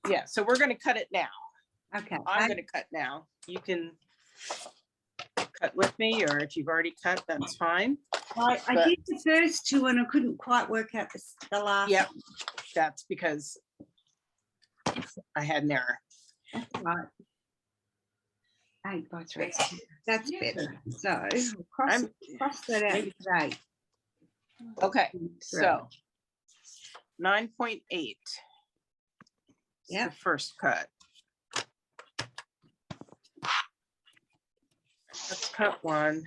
Yeah, so we're gonna cut it now. Okay. I'm gonna cut now. You can cut with me, or if you've already cut, that's fine. I did the first two and I couldn't quite work out the last. Yep, that's because I had an error. That's right. 8 by 3. That's better. So cross that out with 8. Okay, so 9.8. Yeah. The first cut. Let's cut one.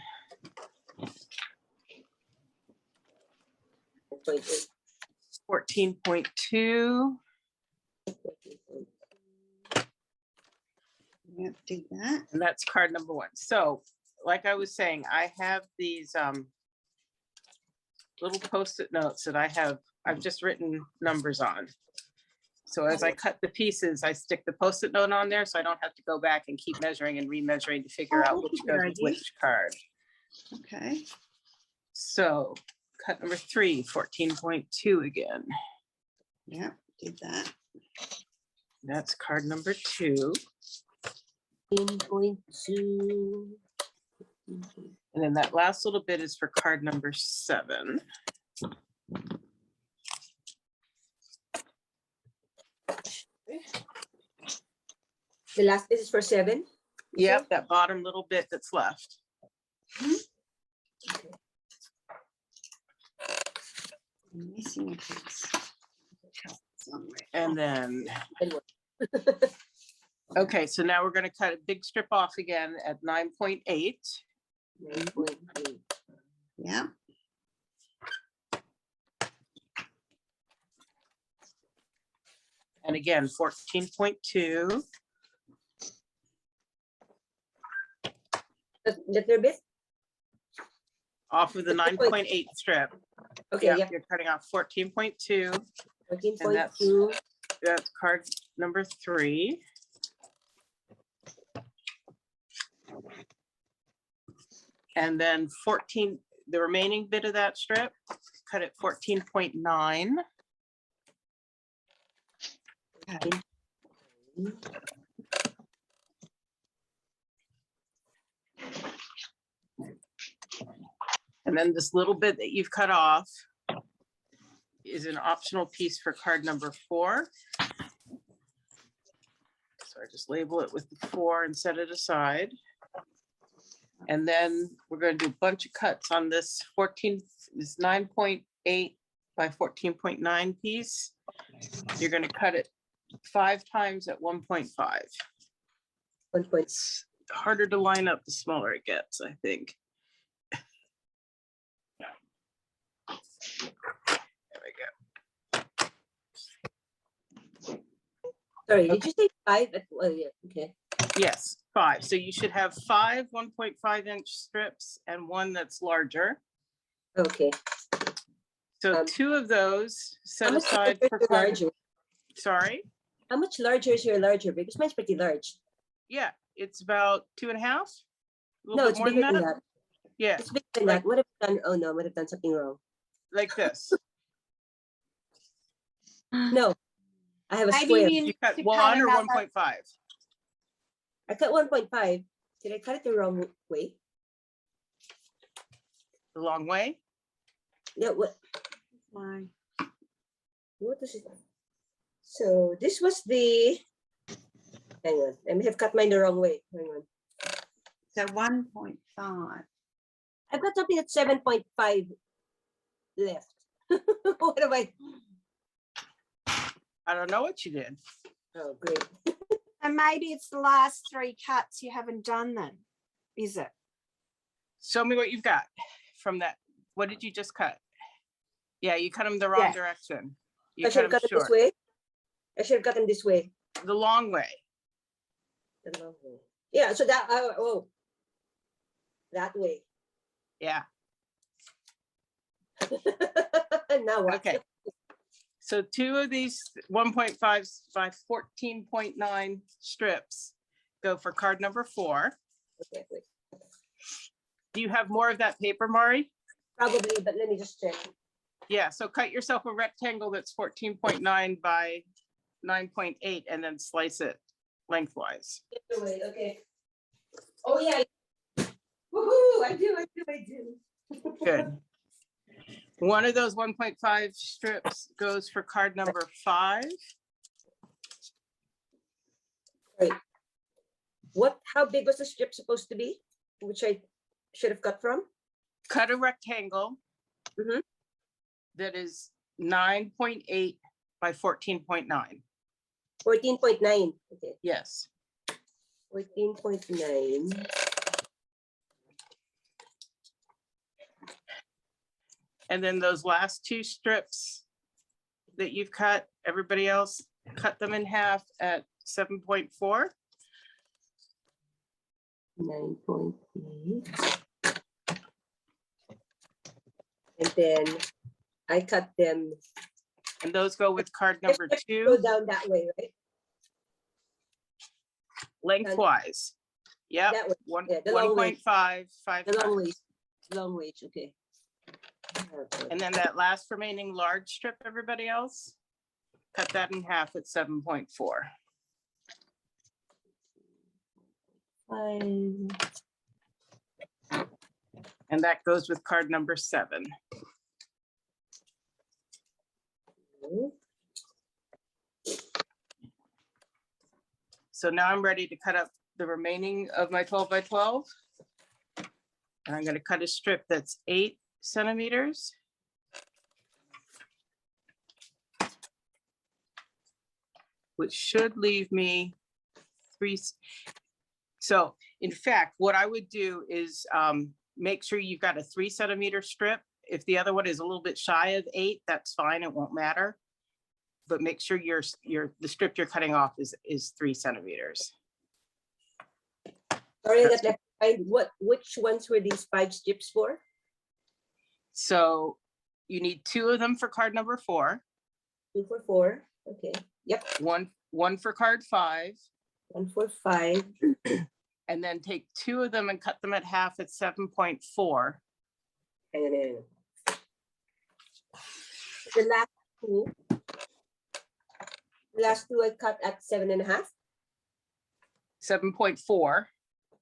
14.2. Yep, do that. And that's card number 1. So like I was saying, I have these little Post-it notes that I've just written numbers on. So as I cut the pieces, I stick the Post-it note on there so I don't have to go back and keep measuring and remeasuring to figure out which goes with which card. Okay. So cut number 3, 14.2 again. Yeah, did that. That's card number 2. 14.2. And then that last little bit is for card number 7. The last bit is for 7. Yep, that bottom little bit that's left. Okay. I'm missing a piece. Somewhere. And then, And what? okay, so now we're gonna cut a big strip off again at 9.8. 9.8. Yeah. And again, 14.2. That their bit? Off of the 9.8 strip. Okay, Yeah, yeah. you're cutting off 14.2. 14.2. That's card number 3. And then 14, the remaining bit of that strip, cut at 14.9. Okay. And then this little bit that you've cut off is an optional piece for card number 4. So I just label it with the 4 and set it aside. And then we're going to do a bunch of cuts on this 9.8 by 14.9 piece. You're going to cut it 5 times at 1.5. 1 point. It's harder to line up the smaller it gets, I think. There we go. Sorry, did you say 5? Oh, yeah, okay. Yes, 5. So you should have 5 1.5-inch strips and one that's larger. Okay. So 2 of those set How much aside for card. larger? Sorry. How much larger is your larger? Because mine's pretty large. Yeah, it's about 2.5. A little No, bit it's more bigger than than that. that. Yeah, It's bigger than that. What have I done? Oh no, I would have done something wrong. like this. No, I have a Maybe square. you You cut to 1 cut or another- 1.5. I cut 1.5. Did I cut it the wrong way? The long way. Yeah, what My is it? So this was the, hang on, I may have cut mine the wrong way. Hang on. so 1.5. I've got something at 7.5 left. What have I? I don't know what you did. Oh, great. And maybe it's the last 3 cuts you haven't done then, is it? Show me what you've got from that. What did you just cut? Yeah, you cut them the wrong Yeah. direction. I You should have cut cut them it this short. way. I should have cut them this way. The long way. The long way. Yeah, so that, oh, that way. Yeah. Now what? Okay. So 2 of these 1.5 by 14.9 strips go for card number 4. Okay, wait. Do you have more of that paper, Mari? Probably, but let me just check. Yeah, so cut yourself a rectangle that's 14.9 by 9.8 and then slice it lengthwise. Either way, okay. Oh, yeah. Woohoo, I do. Good. One of those 1.5 strips goes for card number 5. How big was the strip supposed to be? Which I should have cut from? Cut a rectangle Mhm. that is 9.8 by 14.9. 14.9. Okay, Yes. 14.9. And then those last 2 strips that you've cut, everybody else, cut them in half at 7.4. 9.8. And then I cut them. And those go with card number Go 2 down that way, right? lengthwise. Yep. That way. One, Yeah, the long way. 1.5, 5 The long times. ways. Long ways, okay. Okay. And then that last remaining large strip, everybody else, cut that in half at 7.4. Fine. And that goes with card number 7. So now I'm ready to cut up the remaining of my 12 by 12. And I'm going to cut a strip that's 8 centimeters. Which should leave me 3. So in fact, what I would do is make sure you've got a 3 centimeter strip. If the other one is a little bit shy of 8, that's fine, it won't matter. But make sure the strip you're cutting off is 3 centimeters. Sorry, I got left behind. Which ones were these 5 strips for? So you need 2 of them for card number 4. 2 for 4. Okay. Yep. One for card 5. 1 for 5. And then take 2 of them and cut them at half at 7.4. Hang on. The last 2. The last 2 I cut at 7.5. 7.4.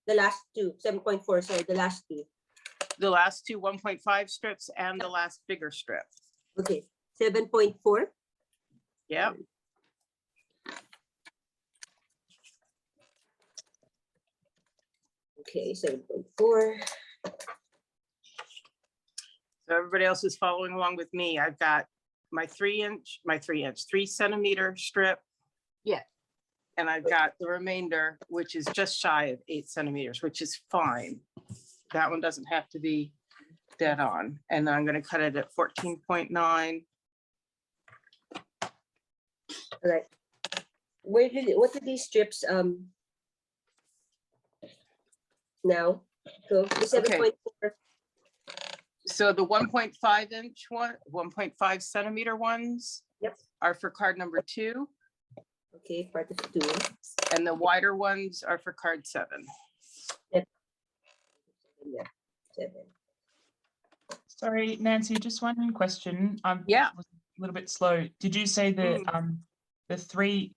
The last 2, 7.4. Sorry, the last 2. The last 2 1.5 strips and the last bigger strip. Okay, 7.4. Yep. Okay, 7.4. So everybody else is following along with me. I've got my 3 centimeter strip. Yeah. And I've got the remainder, which is just shy of 8 centimeters, which is fine. That one doesn't have to be dead on. And I'm going to cut it at 14.9. All right. What are these strips now? So the 7.4. So the 1.5 inch one, 1.5 centimeter ones. Yep. Are for card number 2. Okay, part of 2. And the wider ones are for card 7. Yeah, 7. Sorry, Nancy, just one question. Yeah. Was a little bit slow. Did you say that the 3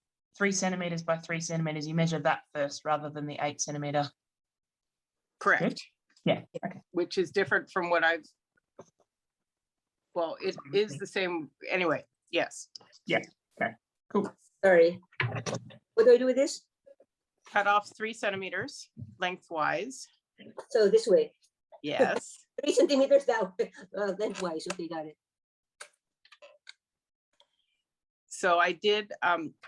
centimeters by 3 centimeters, you measured that first rather than the 8 centimeter? Correct. Good. Yeah. Okay. Which is different from what I've, well, it is the same anyway. Yes. Yeah. Okay. Cool. Sorry. What do I do with this? Cut off 3 centimeters lengthwise. So this way. Yes. 3 centimeters down. Lengthwise. Okay, got it. So I did,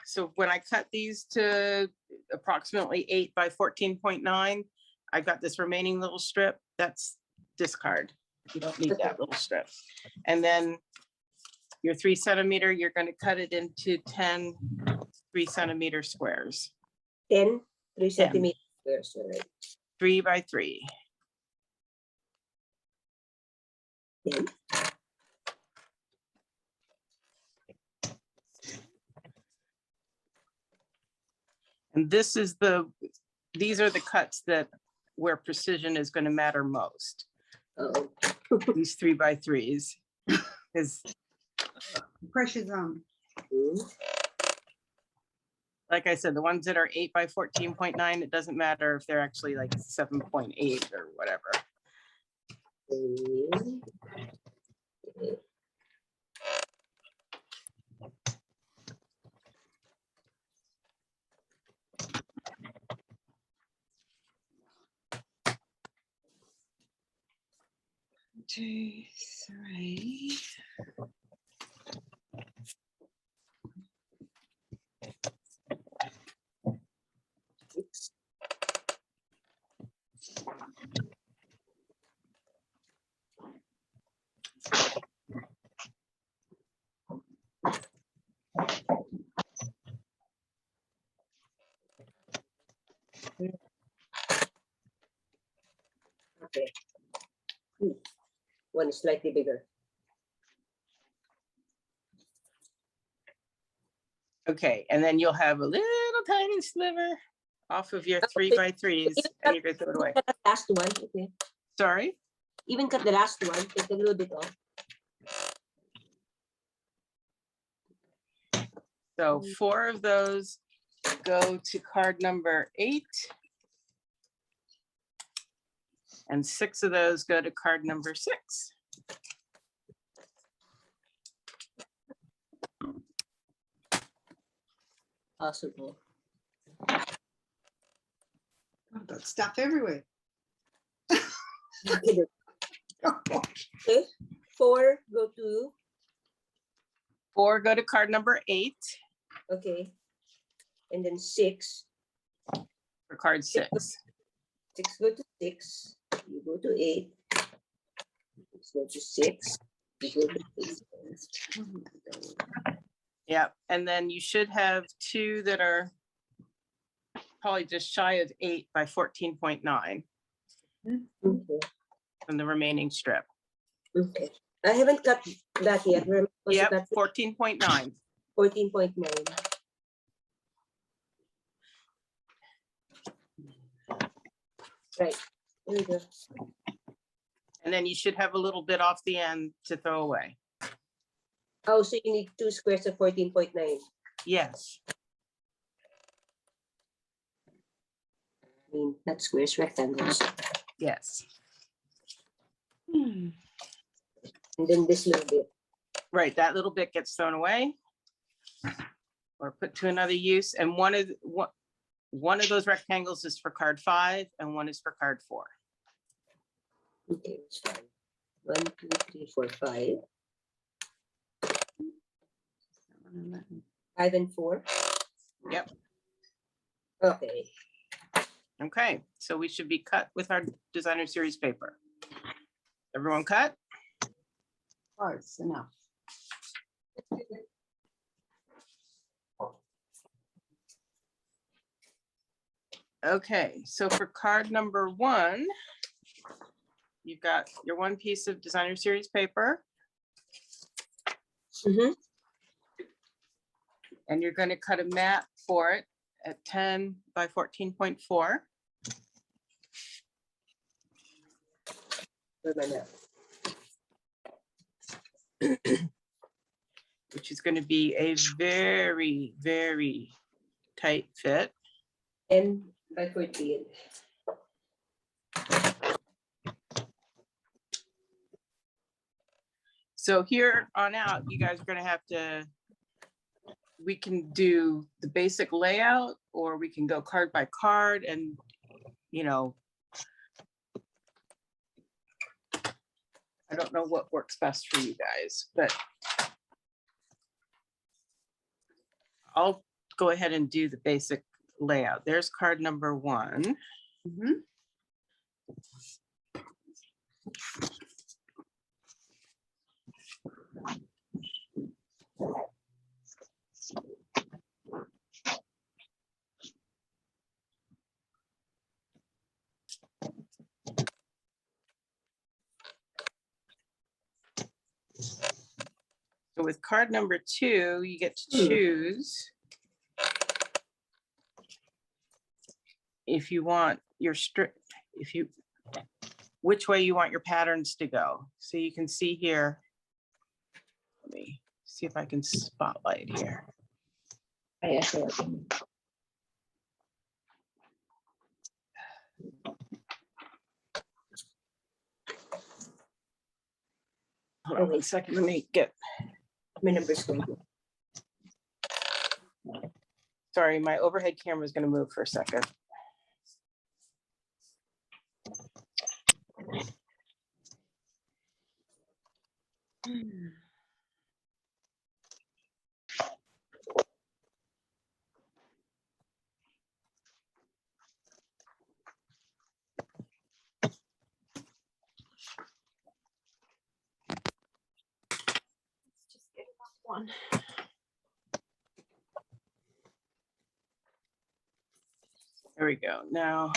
so when I cut these to approximately 8 by 14.9, I got this remaining little strip. That's discard. You don't need that little strip. And then your 3 centimeter, you're going to cut it into 10 3 centimeter squares. 10 3 centimeters squares. All right. 3 by 3. 10. And this is these are the cuts that where precision is going to matter most. Uh-oh. These 3 by 3s is Pressure zone. like I said, the ones that are 8 by 14.9, it doesn't matter if they're actually like 7.8 or whatever. Okay. Two, three. Six. Okay. One is slightly bigger. Okay, and then you'll have a little tiny sliver off of your 3 by 3s, and you're gonna throw it away. Cut the last one. Okay. Sorry? Even cut the last one. Take a little bit off. So 4 of those go to card number 8. And 6 of those go to card number 6. Possible. Oh, got stuff everywhere. Okay. 4 go to. 4 go to card number 8 Okay. And then 6. for card 6. 6 go to 6. You go to 8. 6 go to 6. You go to 8. Yeah, and then you should have 2 that are probably just shy of 8 by 14.9 Okay. from the remaining strip. Okay. I haven't cut that yet. We're supposed to Yep, cut 14.9. 14.9. Right. There we go. And then you should have a little bit off the end to throw away. Oh, so you need 2 squares of 14.9. Yes. I mean, not squares, rectangles. Yes. And then this little bit. Right, that little bit gets thrown away or put to another use. And one of those rectangles is for card 5 and one is for card 4. Okay, it's fine. 1, 2, 3, 4, 5. 5 and 4. Yep. Okay. Okay, so we should be cut with our designer series paper. Everyone cut? Close enough. Okay, so for card number 1, you've got your 1 piece of designer series paper, Mm-hmm. and you're going to cut a map for it at 10 by 14.4. Where's my map? Which is going to be a very, very tight fit. 10 by 14. So here on out, you guys are going to have to, we can do the basic layout, or we can go card by card, and, you know, I don't know what works best for you guys, but I'll go ahead and do the basic layout. There's card number 1. Mhm. So with card number 2, you get to choose if you want your strip, which way you want your patterns to go. So you can see here, let me see if I can spotlight here. Hold on 1 second, let me get, My numbers going. sorry, my overhead camera is gonna move for a second. Just get one. There we go. Now.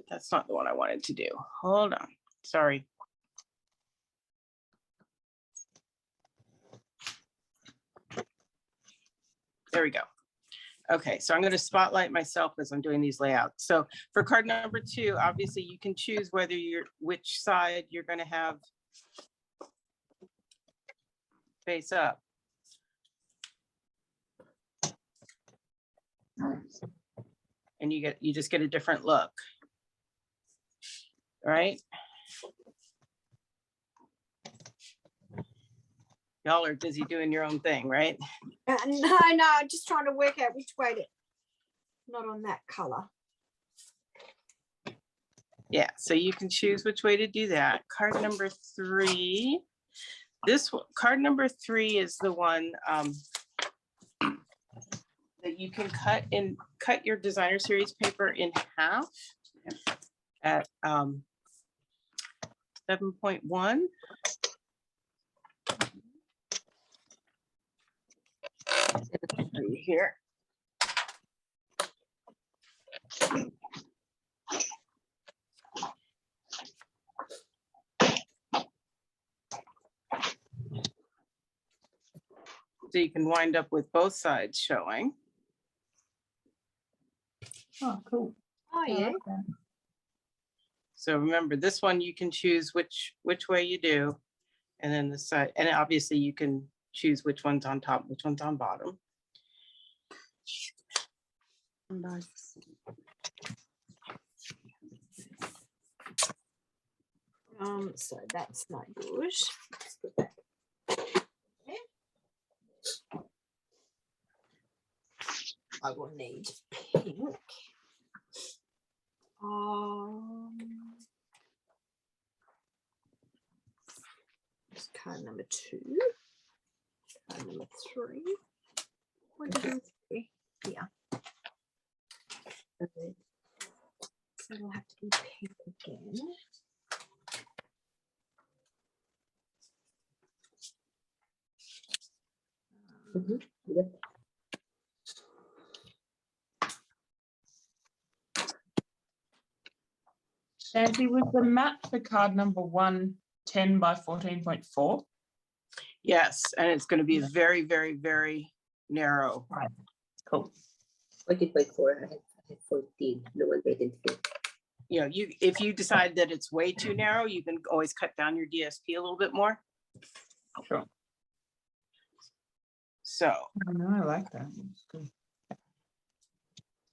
That's not the one I wanted to do. Hold on. Sorry. There we go. Okay, so I'm going to spotlight myself as I'm doing these layouts. So for card number 2, obviously you can choose whether which side you're going to have face up. And you just get a different look. Right? Y'all are busy doing your own thing, right? No, I'm just trying to work out which way to, not on that color. Yeah, so you can choose which way to do that. Card number 3. This one, card number 3 is the one that you can cut your designer series paper in half at 7.1. Here. So you can wind up with both sides showing. Oh, cool. Oh, I yeah. like that. So remember, this one you can choose which way you do, and then the side, and obviously you can choose which one's on top, which one's on bottom. So that's not good. Let's put that there. I will need pink. That's card number 2. Card number 3. Where did I see? Yeah. Okay. So it'll have to be pink again. Yep. Nancy, was the map for card number 1 10 by 14.4? Yes, and it's going to be very, very, very narrow. Right. Cool. 14.4. I had 14. No one paid attention. You know, if you decide that it's way too narrow, you can always cut down your DSP a little bit more. Sure. So Oh, no, I like that. That's good.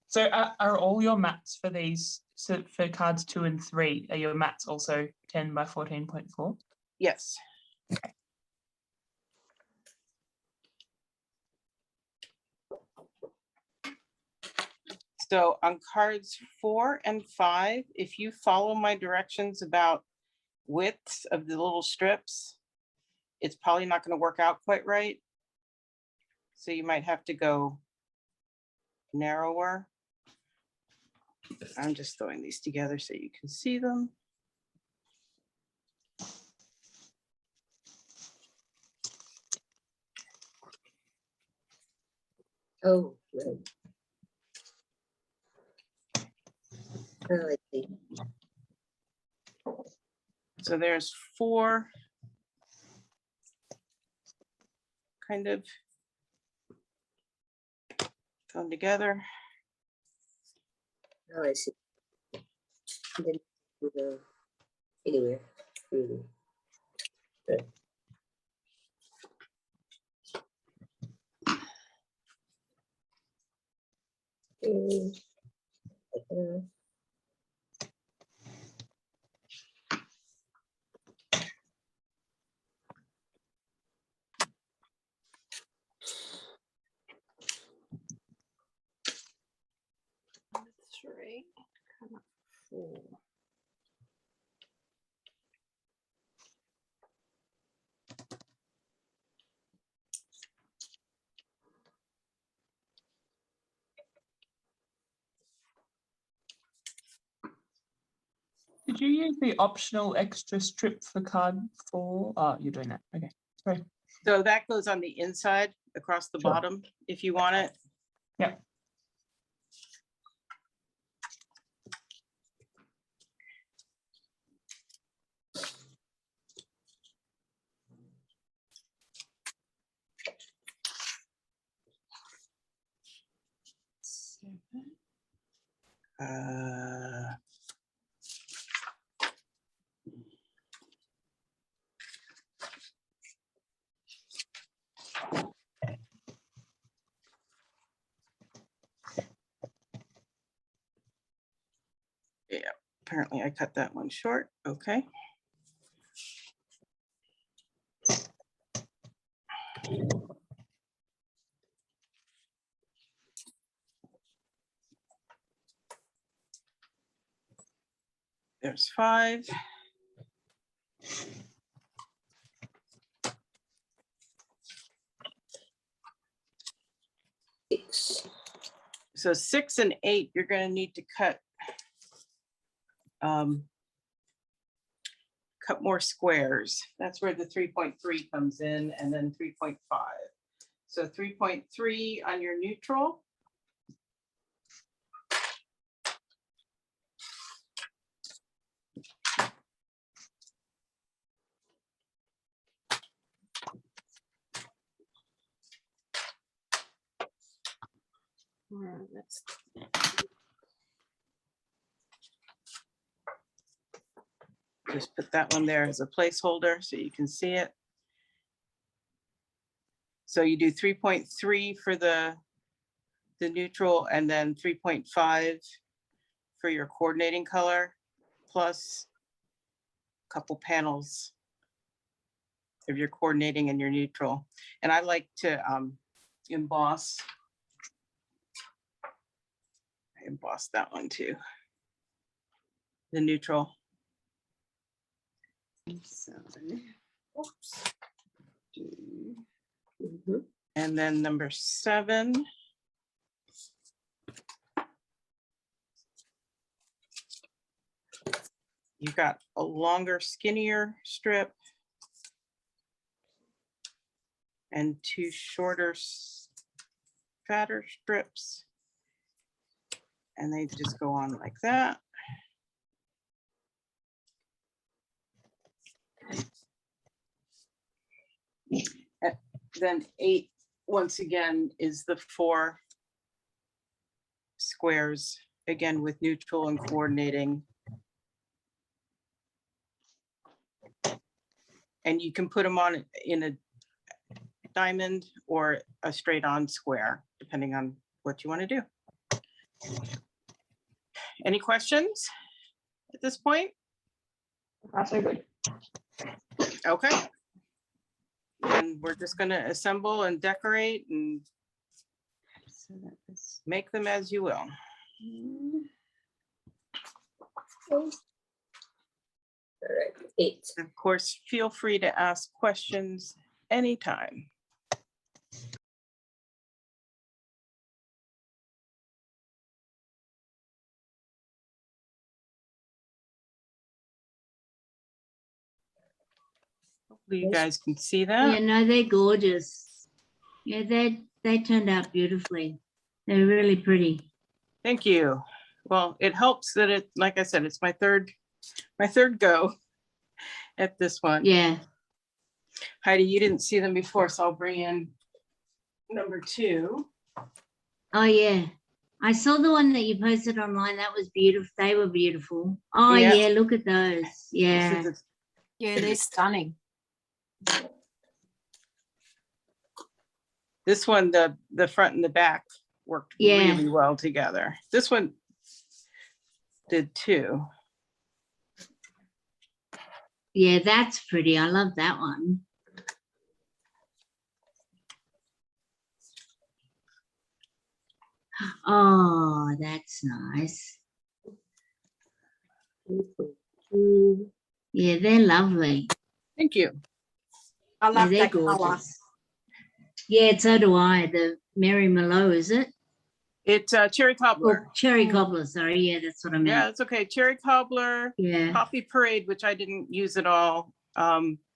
So are all your mats for these, so for cards 2 and 3, are your mats also 10 by 14.4? yes. So on cards 4 and 5, if you follow my directions about widths of the little strips, it's probably not going to work out quite right. So you might have to go narrower. I'm just throwing these together so you can see them. Oh, right. Oh, I see. So there's 4 kind of going together. Oh, I see. And then we go anywhere, really. Good. Okay. Okay. Card number 4. Did you use the optional extra strip for card 4? Oh, you're doing that. Okay. Sorry. So that goes on the inside across the Sure. bottom if you want it. Yeah. Uh, yeah, apparently I cut that one short. Okay. There's 5. Six. So 6 and 8, you're going to need to cut cut more squares. That's where the 3.3 comes in, and then 3.5. So 3.3 on your neutral. All right, let's Just put that one there as a placeholder so you can see it. So you do 3.3 for the neutral, and then 3.5 for your coordinating color, plus a couple panels of your coordinating and your neutral. And I like to emboss. I embossed that one too. The neutral. So, oops. Mhm. And then number 7. You've got a longer, skinnier strip and 2 shorter, fatter strips. And they just go on like that. And then 8, once again, is the 4 squares, again with neutral and coordinating. And you can put them on in a diamond or a straight on square, depending on what you want to do. Any questions at this point? That's so good. Okay. And we're just going to assemble and decorate and So that was make them as you will. All right, 8. Of course, feel free to ask questions anytime. Hopefully you guys can see Yeah, that. no, they're gorgeous. Yeah, they turned out beautifully. They're really pretty. Thank you. Well, it helps that it, like I said, it's my third go at this one. Yeah. Heidi, you didn't see them before, so I'll bring in number 2. Oh, yeah. I saw the one that you posted online. That was beautiful. They were beautiful. Oh, Yeah. yeah. Look at those. Yeah. This is Yeah, they're stunning. this one, the front and the back worked Yeah. really well together. This one did too. Yeah, that's pretty. I love that one. Oh, that's nice. Yeah, they're lovely. Thank you. I Yeah, love they're that colour. gorgeous. Yeah, so do I. The Mary Merlot, is it? It's cherry cobbler. Or cherry cobbler, sorry. Yeah, that's what I meant. Yeah, it's okay. Cherry cobbler, Yeah. coffee parade, which I didn't use at all.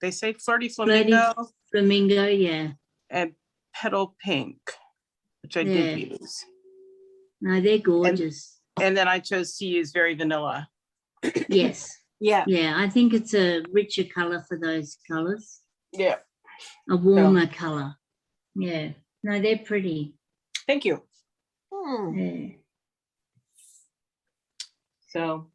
They say flirty flamingo Flamingo, yeah. and petal pink, which I Yeah. did use. No, they're gorgeous. And then I chose to use very vanilla. Yes. Yeah. Yeah, I think it's a richer colour for those colours. Yeah. A warmer colour. Yeah. No, they're pretty. Thank you. Yeah. So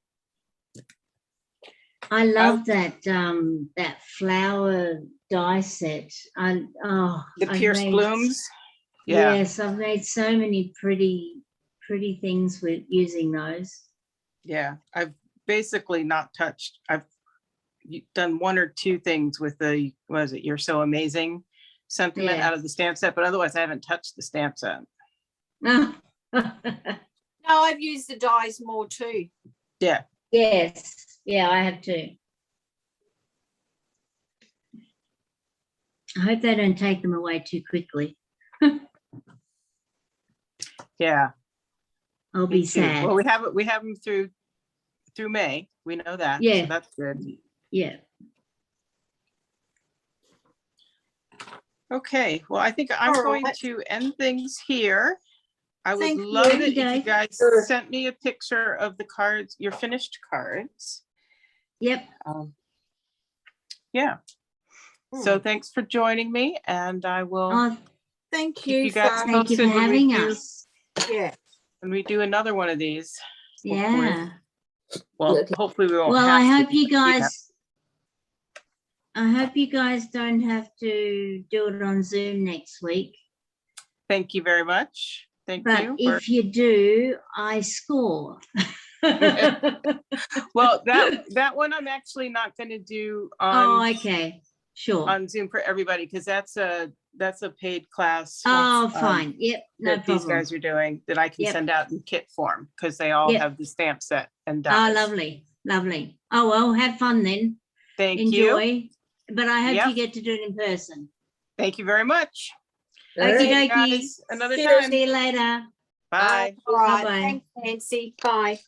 I love that that flower die set. the I've Pierce made- blooms. Yeah. Yes, I've made so many pretty things with using those. Yeah. I've basically not touched. I've done one or two things with the, what is it? You're so amazing sentiment Yeah. out of the stamp set, but otherwise I haven't touched the stamp set. Oh. No, I've used the dies more too. Yeah. Yes. Yeah, I have too. I hope they don't take them away too quickly. Yeah. I'll Me be too. sad. Well, we have them through May. We know that. Yeah. So that's good. Yeah. Okay. Well, I think I'm All going right. to end things here. I would Thank you. love it if you Okay. guys Sure. sent me a picture of the cards, your finished cards. Yep. Yeah. So Hmm. thanks for joining me, and I will Oh, Thank keep you, you guys for, thank you for posted when we having do us. yeah. when we do another one of these. Hopefully. Yeah. Well, Okay. hopefully we won't. Well, have I to, hope you but have- guys. I hope you guys don't have to do it on Zoom next week. Thank you very much. Thank But you. if you do, I score. Well, that one I'm actually not going to do Oh, on okay. Sure. on Zoom for everybody because that's a paid class. Oh, fine. Yep. No that these problem. guys are doing that I can Yep. send out in kit form because they all Yep. have the stamp set and Oh, dies. lovely. Lovely. Oh, well, have fun then. Thank you. Enjoy. But I hope Yep. you get to do it in person. Thank you very much. All right. Okie See you dokie. guys another Cheers. time. See you later. Bye. All right. Bye-bye. Thanks, Nancy. Bye.